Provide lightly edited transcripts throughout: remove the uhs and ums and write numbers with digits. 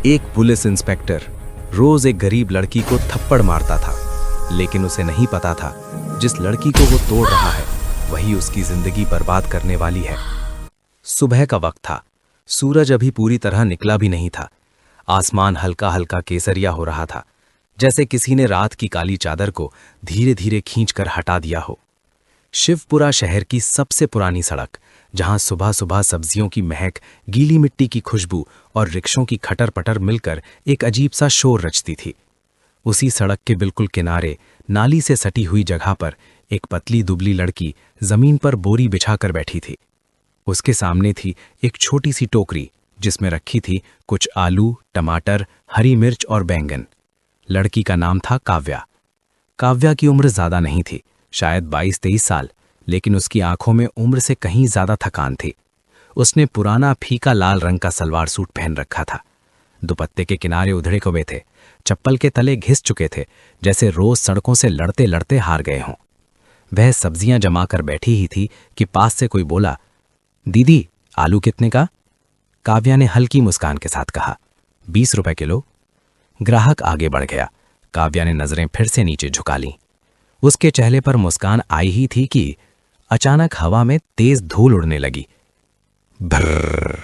एक police inspector रोज एक गरीब लड़की को थप्पड़ मारता था, लेकिन उसे नहीं पता था जिस लड़की को वो तोड़ रहा है वही उसकी जिंदगी बर्बाद करने वाली है। सुबह का वक्त था। सूरज अभी पूरी तरह निकला भी नहीं था। आसमान हल्का हल्का केसरिया हो रहा था, जैसे किसी ने रात की काली चादर को धीरे धीरे खींचकर हटा दिया हो। शिवपुरा शहर की सबसे पुरानी सड़क, जहां सुबह सुबह सब्जियों की महक, गीली मिट्टी की खुशबू और रिक्शों की खटर पटर मिलकर एक अजीब सा शोर रचती थी। उसी सड़क के बिल्कुल किनारे नाली से सटी हुई जगह पर एक पतली दुबली लड़की जमीन पर बोरी बिछाकर बैठी थी। उसके सामने थी एक छोटी सी टोकरी जिसमें रखी थी कुछ आलू, टमाटर, हरी मिर्च और बैंगन। लड़की का नाम था काव्या। काव्या की उम्र ज्यादा नहीं थी, शायद 22-23 साल, लेकिन उसकी आंखों में उम्र से कहीं ज्यादा थकान थी। उसने पुराना फीका लाल रंग का सलवार सूट पहन रखा था। दुपट्टे के किनारे उधड़े हुए थे, चप्पल के तले घिस चुके थे, जैसे रोज सड़कों से लड़ते लड़ते हार गए हों। वह सब्जियां जमा कर बैठी ही थी कि पास से कोई बोला, दीदी आलू कितने का? काव्या ने हल्की मुस्कान के साथ कहा, 20 रुपए किलो। ग्राहक आगे बढ़ गया। काव्या ने नजरें फिर से नीचे झुका लीं। उसके चेहरे पर मुस्कान आई ही थी कि अचानक हवा में तेज धूल उड़ने लगी। भर्र।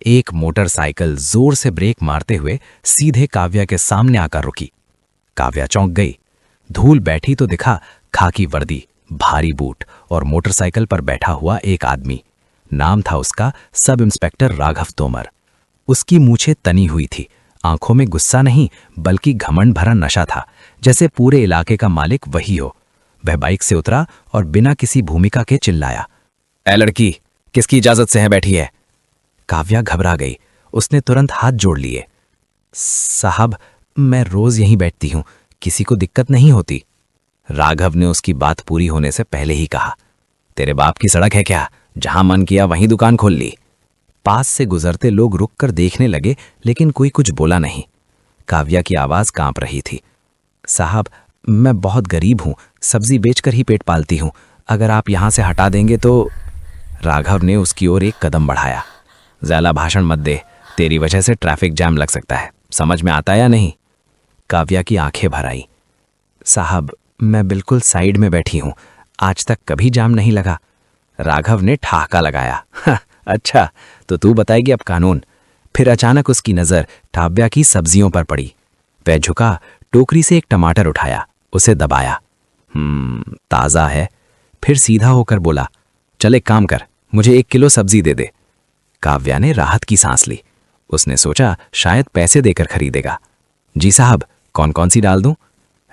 एक मोटरसाइकिल जोर से ब्रेक मारते हुए सीधे काव्या के सामने आकर रुकी। काव्या चौंक गई। धूल बैठी तो दिखा खाकी वर्दी, भारी बूट और मोटरसाइकिल पर बैठा हुआ एक आदमी। नाम था उसका सब इंस्पेक्टर राघव तोमर। उसकी मूछें तनी हुई थी, आंखों में गुस्सा नहीं बल्कि घमंड भरा नशा था, जैसे पूरे इलाके का मालिक वही हो। वह बाइक से उतरा और बिना किसी भूमिका के चिल्लाया, ए लड़की, किसकी इजाजत से है बैठी है? काव्या घबरा गई। उसने तुरंत हाथ जोड़ लिए। साहब, मैं रोज यहीं बैठती हूं, किसी को दिक्कत नहीं होती। राघव ने उसकी बात पूरी होने से पहले ही कहा, तेरे बाप की सड़क है क्या? जहां मन किया वहीं दुकान खोल ली। पास से गुजरते लोग रुककर देखने लगे, लेकिन कोई कुछ बोला नहीं। काव्या की आवाज कांप रही थी, साहब, मैं बहुत गरीब हूं, सब्जी बेचकर ही पेट पालती हूं, अगर आप यहां से हटा देंगे तो। राघव ने उसकी ओर एक कदम बढ़ाया। ज़्यादा भाषण मत दे, तेरी वजह से ट्रैफिक जाम लग सकता है, समझ में आता या नहीं? काव्या की आंखें भर आई। साहब, मैं बिल्कुल साइड में बैठी हूं, आज तक कभी जाम नहीं लगा। राघव ने ठहाका लगाया, अच्छा, तो तू बताएगी अब कानून। फिर अचानक उसकी नजर काव्या की सब्जियों पर पड़ी। वह झुका, टोकरी से एक टमाटर उठाया, उसे दबाया। ताजा है। फिर सीधा होकर बोला, चल एक काम कर, मुझे 1 किलो सब्जी दे दे। काव्या ने राहत की सांस ली। उसने सोचा शायद पैसे देकर खरीदेगा। जी साहब, कौन कौन सी डाल दूं?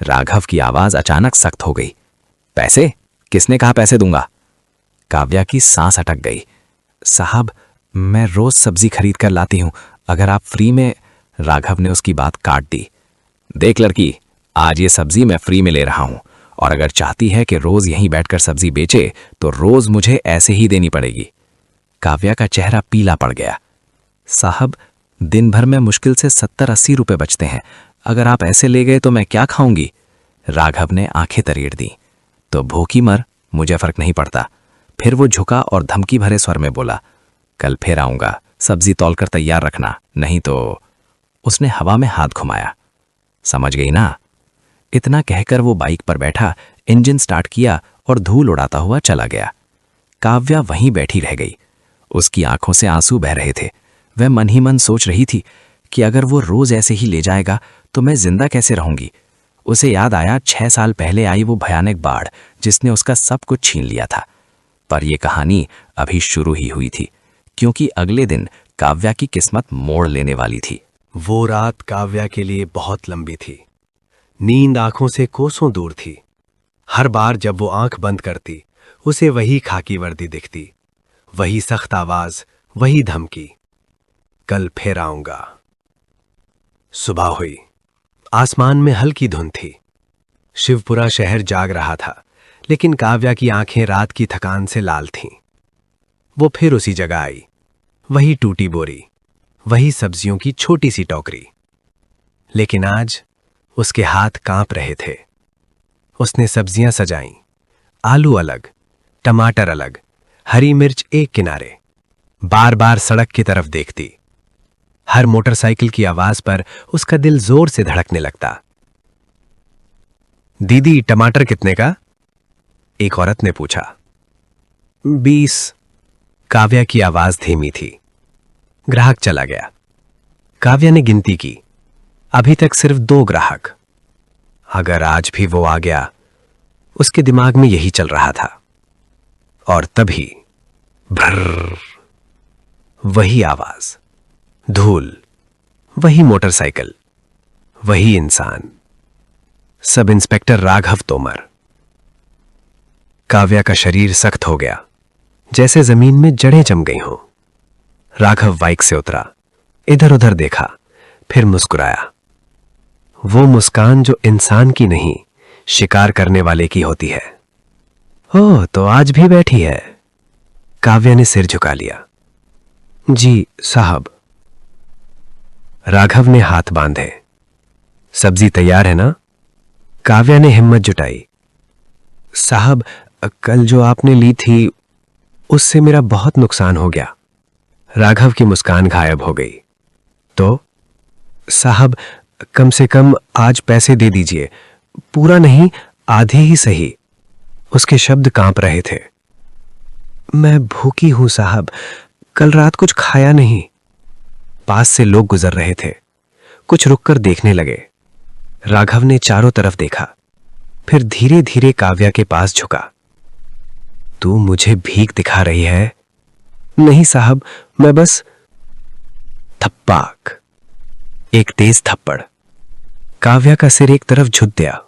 राघव की आवाज अचानक सख्त हो गई। पैसे? किसने कहा पैसे दूंगा? काव्या की सांस अटक गई। साहब, मैं रोज सब्जी खरीद कर लाती हूं, अगर आप फ्री में। राघव ने उसकी बात काट दी। देख लड़की, आज ये सब्जी मैं फ्री में ले रहा हूं, और अगर चाहती है कि रोज यहीं बैठकर सब्जी बेचे तो रोज मुझे ऐसे ही देनी पड़ेगी। काव्या का चेहरा पीला पड़ गया। साहब, दिन भर में मुश्किल से 70-80 रुपए बचते हैं, अगर आप ऐसे ले गए तो मैं क्या खाऊंगी? राघव ने आंखें तरेड़ दी। तो भूखी मर, मुझे फर्क नहीं पड़ता। फिर वो झुका और धमकी भरे स्वर में बोला, कल फिर आऊंगा, सब्जी तौलकर तैयार रखना, नहीं तो। उसने हवा में हाथ घुमाया। समझ गई ना? इतना कहकर वो बाइक पर बैठा, इंजन स्टार्ट किया और धूल उड़ाता हुआ चला गया। काव्या वहीं बैठी रह गई। उसकी आंखों से आंसू बह रहे थे। वह मन ही मन सोच रही थी कि अगर वो रोज ऐसे ही ले जाएगा तो मैं जिंदा कैसे रहूंगी। उसे याद आया 6 साल पहले आई वो भयानक बाढ़, जिसने उसका सब कुछ छीन लिया था। पर यह कहानी अभी शुरू ही हुई थी, क्योंकि अगले दिन काव्या की किस्मत मोड़ लेने वाली थी। वो रात काव्या के लिए बहुत लंबी थी। नींद आंखों से कोसों दूर थी। हर बार जब वो आंख बंद करती, उसे वही खाकी वर्दी दिखती, वही सख्त आवाज, वही धमकी, कल फिर आऊंगा। सुबह हुई। आसमान में हल्की धुंध थी। शिवपुरा शहर जाग रहा था, लेकिन काव्या की आंखें रात की थकान से लाल थीं। वो फिर उसी जगह आई। वही टूटी बोरी, वही सब्जियों की छोटी सी टोकरी, लेकिन आज उसके हाथ कांप रहे थे। उसने सब्जियां सजाईं, आलू अलग, टमाटर अलग, हरी मिर्च एक किनारे, बार बार सड़क की तरफ देखती। हर मोटरसाइकिल की आवाज पर उसका दिल जोर से धड़कने लगता। दीदी, टमाटर कितने का? एक औरत ने पूछा। 20। काव्या की आवाज धीमी थी। ग्राहक चला गया। काव्या ने गिनती की, अभी तक सिर्फ 2 ग्राहक। अगर आज भी वो आ गया, उसके दिमाग में यही चल रहा था। और तभी भर्र, वही आवाज, धूल, वही मोटरसाइकिल, वही इंसान, सब इंस्पेक्टर राघव तोमर। काव्या का शरीर सख्त हो गया, जैसे जमीन में जड़ें जम गई हों। राघव बाइक से उतरा, इधर उधर देखा, फिर मुस्कुराया। वो मुस्कान जो इंसान की नहीं, शिकार करने वाले की होती है। ओह, तो आज भी बैठी है। काव्या ने सिर झुका लिया। जी साहब। राघव ने हाथ बांधे। सब्जी तैयार है ना? काव्या ने हिम्मत जुटाई। साहब, कल जो आपने ली थी उससे मेरा बहुत नुकसान हो गया। राघव की मुस्कान गायब हो गई। तो साहब, कम से कम आज पैसे दे दीजिए, पूरा नहीं, आधे ही सही। उसके शब्द कांप रहे थे। मैं भूखी हूं साहब, कल रात कुछ खाया नहीं। पास से लोग गुजर रहे थे, कुछ रुककर देखने लगे। राघव ने चारों तरफ देखा, फिर धीरे धीरे काव्या के पास झुका। तू मुझे भीख दिखा रही है? नहीं साहब, मैं बस। थप्पाक, एक तेज थप्पड़। काव्या का सिर एक तरफ झुक गया।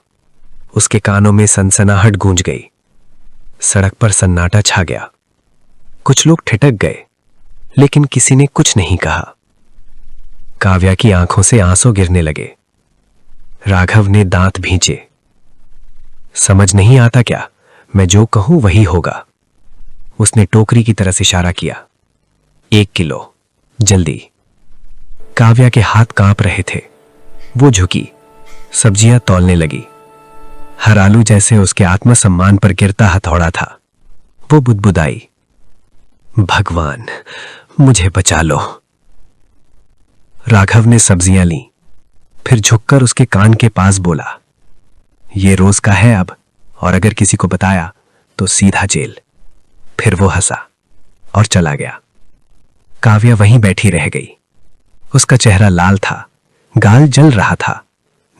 उसके कानों में सनसनाहट गूंज गई। सड़क पर सन्नाटा छा गया। कुछ लोग ठिठक गए, लेकिन किसी ने कुछ नहीं कहा। काव्या की आंखों से आंसू गिरने लगे। राघव ने दांत भींचे। समझ नहीं आता क्या? मैं जो कहूं वही होगा। उसने टोकरी की तरफ इशारा किया। 1 किलो, जल्दी। काव्या के हाथ कांप रहे थे। वो झुकी, सब्जियां तौलने लगी। हर आलू जैसे उसके आत्मसम्मान पर गिरता हथौड़ा था। वो बुदबुदाई, भगवान मुझे बचा लो। राघव ने सब्जियां ली, फिर झुककर उसके कान के पास बोला, ये रोज का है अब, और अगर किसी को बताया तो सीधा जेल। फिर वो हंसा और चला गया। काव्या वहीं बैठी रह गई। उसका चेहरा लाल था, गाल जल रहा था,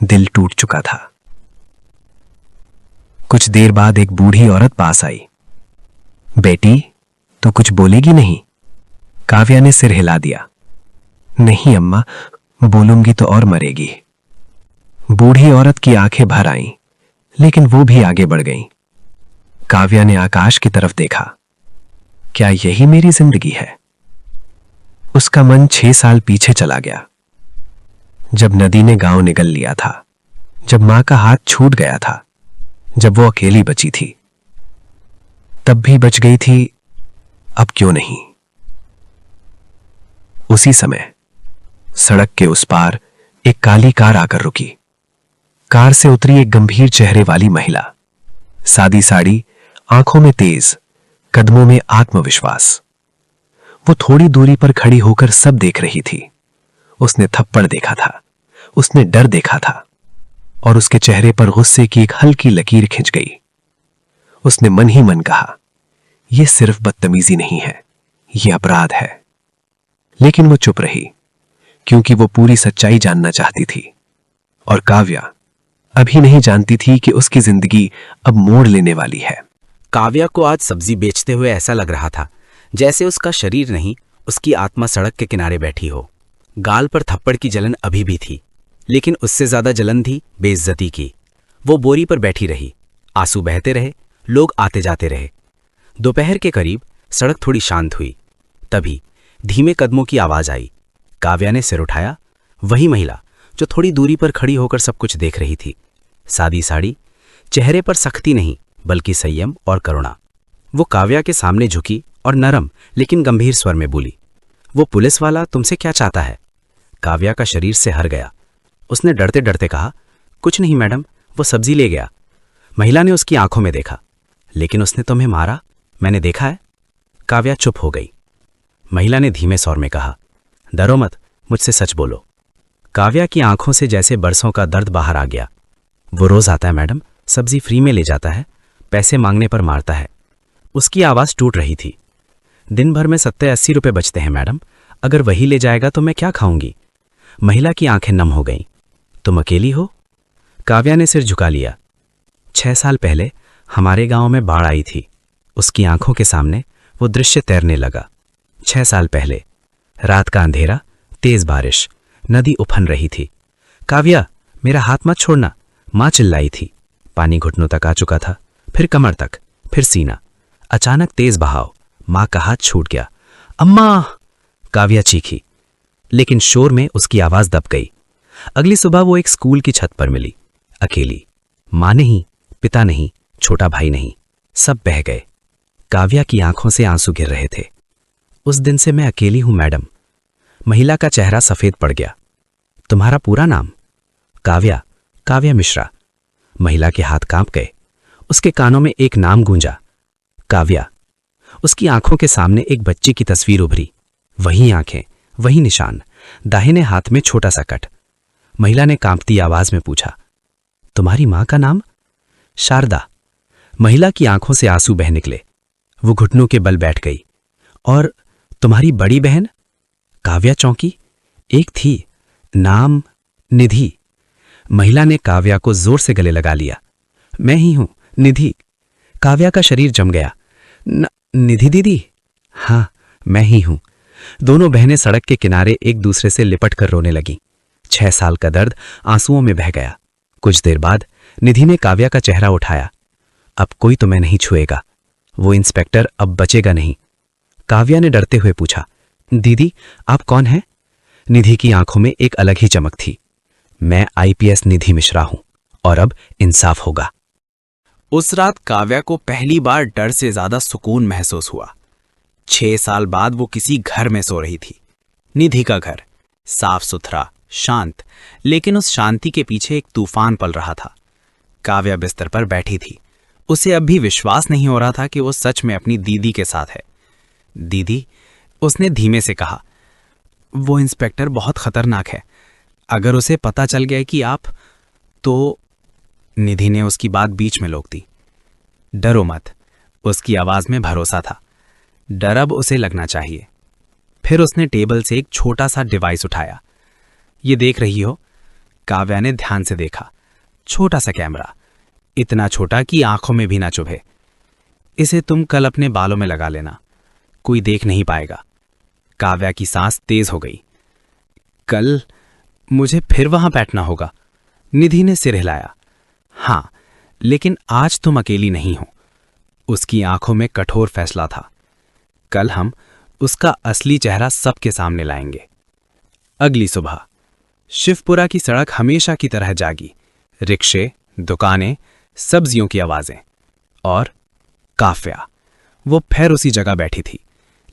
दिल टूट चुका था। कुछ देर बाद एक बूढ़ी औरत पास आई। बेटी, तो कुछ बोलेगी नहीं? काव्या ने सिर हिला दिया। नहीं अम्मा, बोलूंगी तो और मरेगी। बूढ़ी औरत की आंखें भर आईं, लेकिन वो भी आगे बढ़ गईं। काव्या ने आकाश की तरफ देखा। क्या यही मेरी जिंदगी है? उसका मन 6 साल पीछे चला गया, जब नदी ने गांव निगल लिया था, जब मां का हाथ छूट गया था, जब वो अकेली बची थी। तब भी बच गई थी, अब क्यों नहीं? उसी समय सड़क के उस पार एक काली कार आकर रुकी। कार से उतरी एक गंभीर चेहरे वाली महिला। सादी साड़ी, आंखों में तेज, कदमों में आत्मविश्वास। वो थोड़ी दूरी पर खड़ी होकर सब देख रही थी। उसने थप्पड़ देखा था, उसने डर देखा था, और उसके चेहरे पर गुस्से की एक हल्की लकीर खिंच गई। उसने मन ही मन कहा, यह सिर्फ बदतमीजी नहीं है, यह अपराध है। लेकिन वो चुप रही, क्योंकि वो पूरी सच्चाई जानना चाहती थी। और काव्या अभी नहीं जानती थी कि उसकी जिंदगी अब मोड़ लेने वाली है। काव्या को आज सब्जी बेचते हुए ऐसा लग रहा था जैसे उसका शरीर नहीं, उसकी आत्मा सड़क के किनारे बैठी हो। गाल पर थप्पड़ की जलन अभी भी थी, लेकिन उससे ज्यादा जलन थी बेइज्जती की। वो बोरी पर बैठी रही, आंसू बहते रहे, लोग आते जाते रहे। दोपहर के करीब सड़क थोड़ी शांत हुई। तभी धीमे कदमों की आवाज आई। काव्या ने सिर उठाया। वही महिला जो थोड़ी दूरी पर खड़ी होकर सब कुछ देख रही थी। सादी साड़ी, चेहरे पर सख्ती नहीं बल्कि संयम और करुणा। वो काव्या के सामने झुकी और नरम लेकिन गंभीर स्वर में बोली, वो पुलिस वाला तुमसे क्या चाहता है? काव्या का शरीर से हर गया। उसने डरते डरते कहा, कुछ नहीं मैडम, वो सब्जी ले गया। महिला ने उसकी आंखों में देखा। लेकिन उसने तुम्हें मारा? मैंने देखा है। काव्या चुप हो गई। महिला ने धीमे स्वर में कहा, डरो मत, मुझसे सच बोलो। काव्या की आंखों से जैसे बरसों का दर्द बाहर आ गया। वो रोज आता है मैडम, सब्जी फ्री में ले जाता है, पैसे मांगने पर मारता है। उसकी आवाज टूट रही थी। दिन भर में 70-80 रुपए बचते हैं मैडम, अगर वही ले जाएगा तो मैं क्या खाऊंगी। महिला की आंखें नम हो गईं। तुम अकेली हो? काव्या ने सिर झुका लिया। 6 साल पहले हमारे गांव में बाढ़ आई थी। उसकी आंखों के सामने वो दृश्य तैरने लगा। 6 साल पहले रात का अंधेरा, तेज बारिश, नदी उफन रही थी। काव्या, मेरा हाथ मत छोड़ना, मां चिल्लाई थी। पानी घुटनों तक आ चुका था, फिर कमर तक, फिर सीना। अचानक तेज बहाव, मां का हाथ छूट गया। अम्मा! काव्या चीखी, लेकिन शोर में उसकी आवाज दब गई। अगली सुबह वो एक स्कूल की छत पर मिली, अकेली। मां नहीं, पिता नहीं, छोटा भाई नहीं, सब बह गए। काव्या की आंखों से आंसू गिर रहे थे। उस दिन से मैं अकेली हूं मैडम। महिला का चेहरा सफेद पड़ गया। तुम्हारा पूरा नाम? काव्या, काव्या मिश्रा। महिला के हाथ कांप गए। उसके कानों में एक नाम गूंजा, काव्या। उसकी आंखों के सामने एक बच्ची की तस्वीर उभरी। वही आंखें, वही निशान, दाहिने हाथ में छोटा सा कट। महिला ने कांपती आवाज में पूछा, तुम्हारी मां का नाम? शारदा। महिला की आंखों से आंसू बह निकले। वो घुटनों के बल बैठ गई। और तुम्हारी बड़ी बहन? काव्या चौंकी। एक थी, नाम निधि। महिला ने काव्या को जोर से गले लगा लिया। मैं ही हूं, निधि। काव्या का शरीर जम गया। निधि दीदी? हाँ, मैं ही हूं। दोनों बहनें सड़क के किनारे एक दूसरे से लिपट कर रोने लगीं। 6 साल का दर्द आंसुओं में बह गया। कुछ देर बाद निधि ने काव्या का चेहरा उठाया। अब कोई तुम्हें नहीं छुएगा। वो इंस्पेक्टर अब बचेगा नहीं। काव्या ने डरते हुए पूछा, दीदी आप कौन हैं? निधि की आंखों में एक अलग ही चमक थी। मैं आईपीएस निधि मिश्रा हूं, और अब इंसाफ होगा। उस रात काव्या को पहली बार डर से ज्यादा सुकून महसूस हुआ। 6 साल बाद वो किसी घर में सो रही थी। निधि का घर, साफ सुथरा, शांत, लेकिन उस शांति के पीछे एक तूफान पल रहा था। काव्या बिस्तर पर बैठी थी। उसे अब भी विश्वास नहीं हो रहा था कि वो सच में अपनी दीदी के साथ है। दीदी, उसने धीमे से कहा, वो इंस्पेक्टर बहुत खतरनाक है। अगर उसे पता चल गया कि आप, तो। निधि ने उसकी बात बीच में रोक दी। डरो मत, उसकी आवाज में भरोसा था। डर अब उसे लगना चाहिए। फिर उसने टेबल से एक छोटा सा डिवाइस उठाया। ये देख रही हो? काव्या ने ध्यान से देखा। छोटा सा कैमरा, इतना छोटा कि आंखों में भी ना चुभे। इसे तुम कल अपने बालों में लगा लेना, कोई देख नहीं पाएगा। काव्या की सांस तेज हो गई। कल मुझे फिर वहां बैठना होगा। निधि ने सिर हिलाया। हां, लेकिन आज तुम अकेली नहीं हो। उसकी आंखों में कठोर फैसला था। कल हम उसका असली चेहरा सबके सामने लाएंगे। अगली सुबह शिवपुरा की सड़क हमेशा की तरह जागी। रिक्शे, दुकानें, सब्जियों की आवाजें। और काव्या, वो फिर उसी जगह बैठी थी,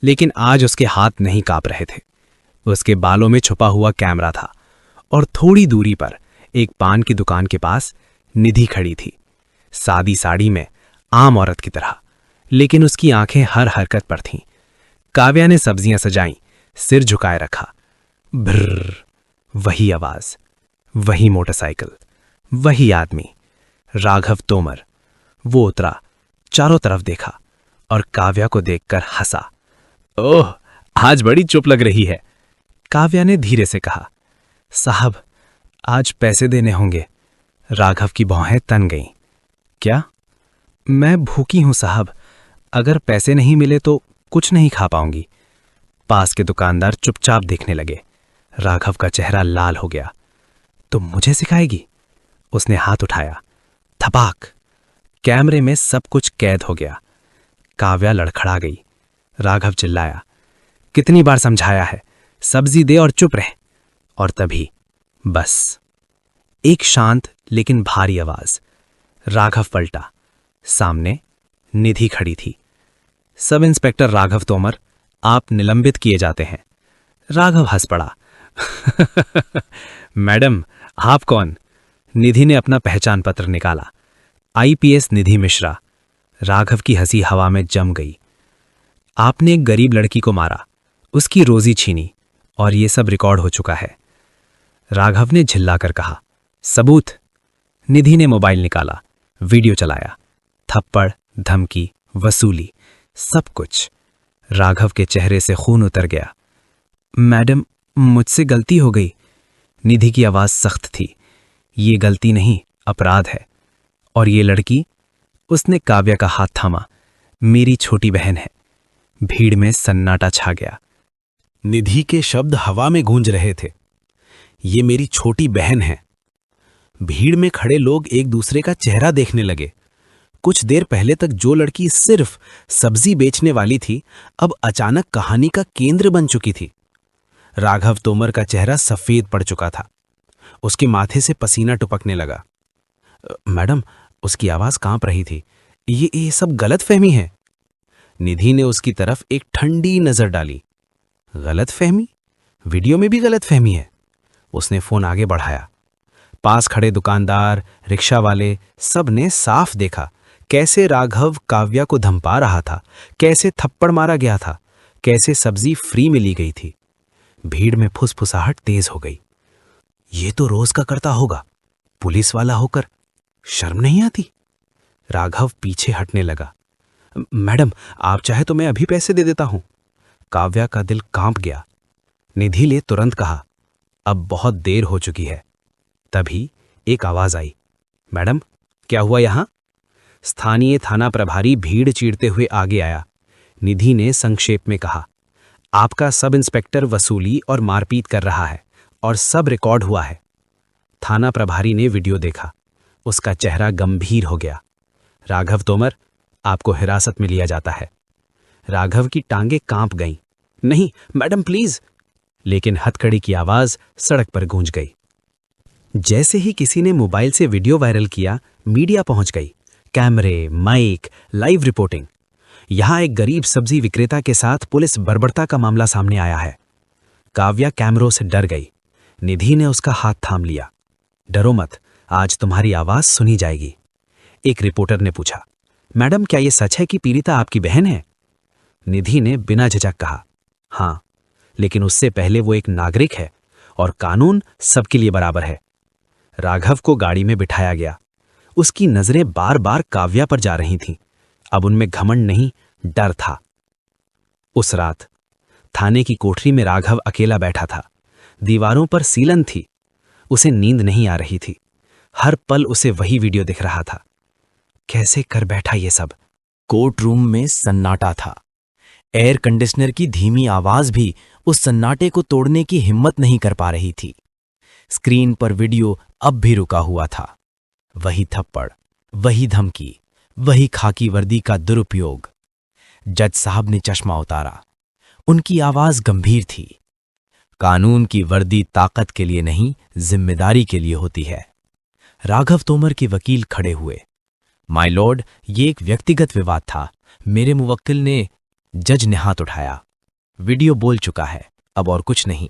लेकिन आज उसके हाथ नहीं कांप रहे थे। उसके बालों में छुपा हुआ कैमरा था, और थोड़ी दूरी पर एक पान की दुकान के पास निधि खड़ी थी, सादी साड़ी में, आम औरत की तरह, लेकिन उसकी आंखें हर हरकत पर थीं। काव्या ने सब्जियां सजाईं, सिर झुकाए रखा। भ्रर, वही आवाज, वही मोटरसाइकिल, वही आदमी, राघव तोमर। वो उतरा, चारों तरफ देखा और काव्या को देखकर हंसा। ओह, आज बड़ी चुप लग रही है। काव्या ने धीरे से कहा, साहब आज पैसे देने होंगे। राघव की भौहें तन गईं। क्या? मैं भूखी हूं साहब, अगर पैसे नहीं मिले तो कुछ नहीं खा पाऊंगी। पास के दुकानदार चुपचाप देखने लगे। राघव का चेहरा लाल हो गया। तुम मुझे सिखाएगी? उसने हाथ उठाया। थपाक, कैमरे में सब कुछ कैद हो गया। काव्या लड़खड़ा गई। राघव चिल्लाया, कितनी बार समझाया है, सब्जी दे और चुप रह। और तभी बस एक शांत लेकिन भारी आवाज। राघव पलटा। सामने निधि खड़ी थी। सब इंस्पेक्टर राघव तोमर, आप निलंबित किए जाते हैं। राघव हंस पड़ा। मैडम, आप कौन? निधि ने अपना पहचान पत्र निकाला। आईपीएस निधि मिश्रा। राघव की हंसी हवा में जम गई। आपने एक गरीब लड़की को मारा, उसकी रोजी छीनी और ये सब रिकॉर्ड हो चुका है। राघव ने झिल्लाकर कहा, सबूत। निधि ने मोबाइल निकाला, वीडियो चलाया। थप्पड़, धमकी, वसूली, सब कुछ। राघव के चेहरे से खून उतर गया। मैडम, मुझसे गलती हो गई। निधि की आवाज सख्त थी। ये गलती नहीं, अपराध है। और ये लड़की? उसने काव्या का हाथ थामा। मेरी छोटी बहन है। भीड़ में सन्नाटा छा गया। निधि के शब्द हवा में गूंज रहे थे। ये मेरी छोटी बहन है। भीड़ में खड़े लोग एक दूसरे का चेहरा देखने लगे। कुछ देर पहले तक जो लड़की सिर्फ सब्जी बेचने वाली थी, अब अचानक कहानी का केंद्र बन चुकी थी। राघव तोमर का चेहरा सफेद पड़ चुका था। उसके माथे से पसीना टपकने लगा। मैडम, उसकी आवाज कांप रही थी। ये सब गलतफहमी है। निधि ने उसकी तरफ एक ठंडी नजर डाली। गलतफहमी? वीडियो में भी गलतफहमी है। उसने फोन आगे बढ़ाया। पास खड़े दुकानदार, रिक्शा वाले, सब ने साफ देखा कैसे राघव काव्या को धमका रहा था, कैसे थप्पड़ मारा गया था, कैसे सब्जी फ्री में ली गई थी। भीड़ में फुसफुसाहट तेज हो गई। ये तो रोज का करता होगा। पुलिस वाला होकर शर्म नहीं आती? राघव पीछे हटने लगा। मैडम, आप चाहे तो मैं अभी पैसे दे देता हूं। काव्या का दिल कांप गया। निधि ने तुरंत कहा, अब बहुत देर हो चुकी है। तभी एक आवाज आई, मैडम, क्या हुआ यहां? स्थानीय थाना प्रभारी भीड़ चीरते हुए आगे आया। निधि ने संक्षेप में कहा, आपका सब इंस्पेक्टर वसूली और मारपीट कर रहा है और सब रिकॉर्ड हुआ है। थाना प्रभारी ने वीडियो देखा। उसका चेहरा गंभीर हो गया। राघव तोमर, आपको हिरासत में लिया जाता है। राघव की टांगें कांप गईं। नहीं मैडम, प्लीज। लेकिन हथकड़ी की आवाज सड़क पर गूंज गई। जैसे ही किसी ने मोबाइल से वीडियो वायरल किया, मीडिया पहुंच गई। कैमरे, माइक, लाइव रिपोर्टिंग। यहां एक गरीब सब्जी विक्रेता के साथ पुलिस बर्बरता का मामला सामने आया है। काव्या कैमरों से डर गई। निधि ने उसका हाथ थाम लिया। डरो मत, आज तुम्हारी आवाज सुनी जाएगी। एक रिपोर्टर ने पूछा, मैडम, क्या यह सच है कि पीड़िता आपकी बहन है? निधि ने बिना झिझक कहा, हां, लेकिन उससे पहले वो एक नागरिक है और कानून सबके लिए बराबर है। राघव को गाड़ी में बिठाया गया। उसकी नजरें बार बार काव्या पर जा रही थीं। अब उनमें घमंड नहीं, डर था। उस रात थाने की कोठरी में राघव अकेला बैठा था। दीवारों पर सीलन थी। उसे नींद नहीं आ रही थी। हर पल उसे वही वीडियो दिख रहा था। कैसे कर बैठा ये सब? कोर्ट रूम में सन्नाटा था। एयर कंडीशनर की धीमी आवाज भी उस सन्नाटे को तोड़ने की हिम्मत नहीं कर पा रही थी। स्क्रीन पर वीडियो अब भी रुका हुआ था। वही थप्पड़, वही धमकी, वही खाकी वर्दी का दुरुपयोग। जज साहब ने चश्मा उतारा। उनकी आवाज गंभीर थी। कानून की वर्दी ताकत के लिए नहीं, जिम्मेदारी के लिए होती है। राघव तोमर के वकील खड़े हुए। माय लॉर्ड, ये एक व्यक्तिगत विवाद था। मेरे मुवक्किल ने। जज ने हाथ उठाया। वीडियो बोल चुका है, अब और कुछ नहीं।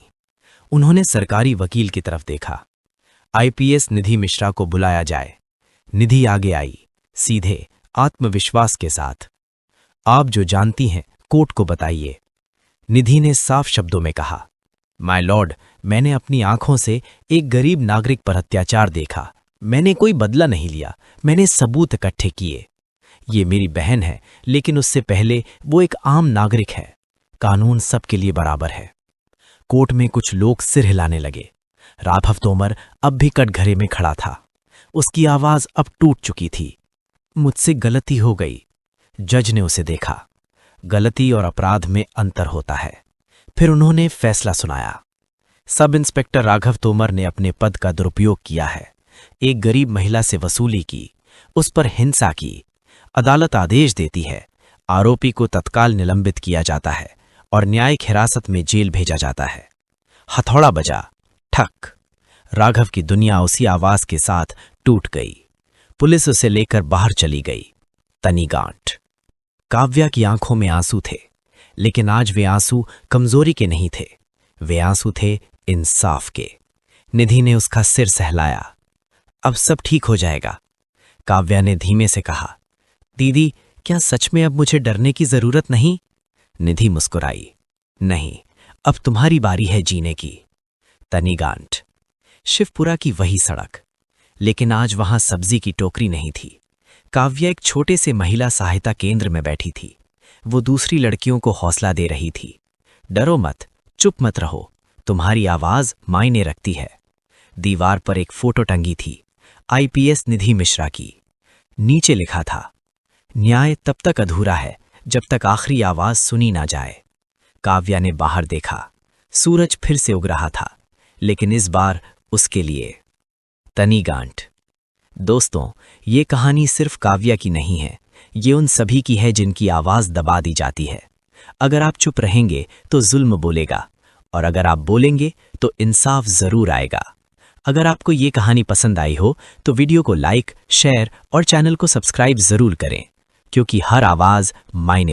उन्होंने सरकारी वकील की तरफ देखा। आईपीएस निधि मिश्रा को बुलाया जाए। निधि आगे आई, सीधे, आत्मविश्वास के साथ। आप जो जानती हैं, कोर्ट को बताइए। निधि ने साफ शब्दों में कहा, माय लॉर्ड, मैंने अपनी आंखों से एक गरीब नागरिक पर अत्याचार देखा। मैंने कोई बदला नहीं लिया। मैंने सबूत इकट्ठे किए। ये मेरी बहन है, लेकिन उससे पहले वो एक आम नागरिक है। कानून सबके लिए बराबर है। कोर्ट में कुछ लोग सिर हिलाने लगे। राघव तोमर अब भी कटघरे में खड़ा था। उसकी आवाज अब टूट चुकी थी। मुझसे गलती हो गई। जज ने उसे देखा। गलती और अपराध में अंतर होता है। फिर उन्होंने फैसला सुनाया। सब इंस्पेक्टर राघव तोमर ने अपने पद का दुरुपयोग किया है। एक गरीब महिला से वसूली की, उस पर हिंसा की। अदालत आदेश देती है, आरोपी को तत्काल निलंबित किया जाता है और न्यायिक हिरासत में जेल भेजा जाता है। हथौड़ा बजा, ठक। राघव की दुनिया उसी आवाज के साथ टूट गई। पुलिस उसे लेकर बाहर चली गई। तनी गांठ। काव्या की आंखों में आंसू थे, लेकिन आज वे आंसू कमजोरी के नहीं थे। वे आंसू थे इंसाफ के। निधि ने उसका सिर सहलाया। अब सब ठीक हो जाएगा। काव्या ने धीमे से कहा, दीदी, क्या सच में अब मुझे डरने की जरूरत नहीं? निधि मुस्कुराई। नहीं, अब तुम्हारी बारी है जीने की। तनीगांठ। शिवपुरा की वही सड़क, लेकिन आज वहां सब्जी की टोकरी नहीं थी। काव्या एक छोटे से महिला सहायता केंद्र में बैठी थी। वो दूसरी लड़कियों को हौसला दे रही थी। डरो मत, चुप मत रहो, तुम्हारी आवाज मायने रखती है। दीवार पर एक फोटो टंगी थी, आईपीएस निधि मिश्रा की। नीचे लिखा था, न्याय तब तक अधूरा है जब तक आखिरी आवाज सुनी ना जाए। काव्या ने बाहर देखा। सूरज फिर से उग रहा था, लेकिन इस बार उसके लिए। तनीगांठ। दोस्तों, ये कहानी सिर्फ काव्या की नहीं है, ये उन सभी की है जिनकी आवाज दबा दी जाती है। अगर आप चुप रहेंगे तो जुल्म बोलेगा, और अगर आप बोलेंगे तो इंसाफ जरूर आएगा। अगर आपको ये कहानी पसंद आई हो तो वीडियो को लाइक, शेयर और चैनल को सब्सक्राइब जरूर करें, क्योंकि हर आवाज मायने